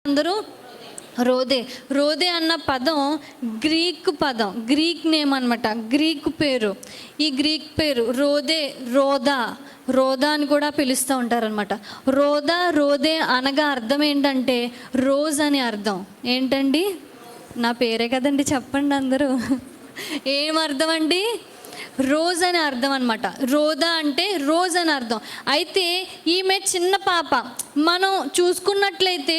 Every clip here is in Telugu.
అందరూ రోదే. రోదే అన్న పదం గ్రీక్ పదం, గ్రీక్ నేమ్ అనమాట, గ్రీక్ పేరు. ఈ గ్రీక్ పేరు రోదే, రోదా, రోదా అని కూడా పిలుస్తూ ఉంటారనమాట. రోదా, రోదే అనగా అర్థం ఏంటంటే రోజ్ అని అర్థం. ఏంటండి? నా పేరే కదండి, చెప్పండి అందరూ. ఏం అర్థం అండి? రోజ్ అని అర్థం అనమాట. రోదా అంటే రోజ్ అని అర్థం. అయితే ఈమె చిన్న పాప. మనం చూసుకున్నట్లయితే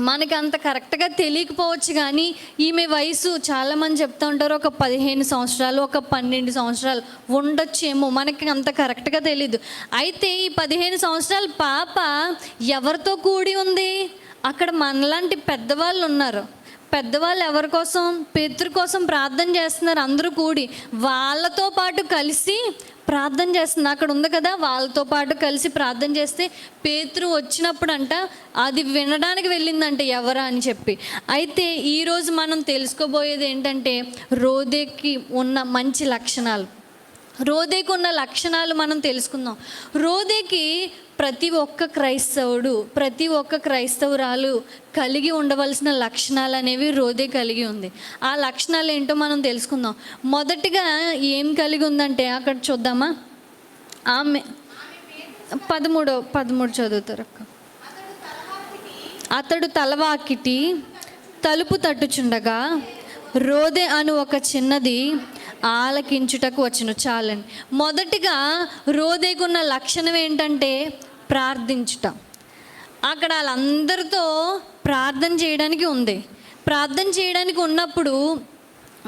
మనకి అంత కరెక్ట్గా తెలియకపోవచ్చు, కానీ ఈమె వయసు చాలామంది చెప్తూ ఉంటారు ఒక 15 సంవత్సరాలు, ఒక 12 సంవత్సరాలు ఉండొచ్చేమో, మనకి అంత కరెక్ట్గా తెలీదు. అయితే ఈ 15 సంవత్సరాల పాప ఎవరితో కూడి ఉంది? అక్కడ మనలాంటి పెద్దవాళ్ళు ఉన్నారు. పెద్దవాళ్ళు ఎవరి కోసం? పేతురు కోసం ప్రార్థన చేస్తున్నారు. అందరూ కూడి వాళ్ళతో పాటు కలిసి ప్రార్థన చేస్తుంది. అక్కడ ఉంది కదా, వాళ్ళతో పాటు కలిసి ప్రార్థన చేస్తే పేతురు వచ్చినప్పుడంట అది వినడానికి వెళ్ళిందంట ఎవరా అని చెప్పి. అయితే ఈరోజు మనం తెలుసుకోబోయేది ఏంటంటే రోదేకి ఉన్న మంచి లక్షణాలు. రోదేకి ఉన్న లక్షణాలు మనం తెలుసుకుందాం. రోదేకి ప్రతి ఒక్క క్రైస్తవుడు, ప్రతి ఒక్క క్రైస్తవురాలు కలిగి ఉండవలసిన లక్షణాలు అనేవి రోదే కలిగి ఉంది. ఆ లక్షణాలు ఏంటో మనం తెలుసుకుందాం. మొదటిగా ఏం కలిగి ఉందంటే అక్కడ చూద్దామా? ఆమె 13 చదువుతారు అక్క. అతడు తలవాకిటి తలుపు తట్టుచుండగా రోదే అను ఒక చిన్నది ఆలకించుటకు వచ్చును. చాలండి. మొదటిగా రోదేకున్న లక్షణం ఏంటంటే ప్రార్థించుట. అక్కడ వాళ్ళందరితో ప్రార్థన చేయడానికి ఉంది. ప్రార్థన చేయడానికి ఉన్నప్పుడు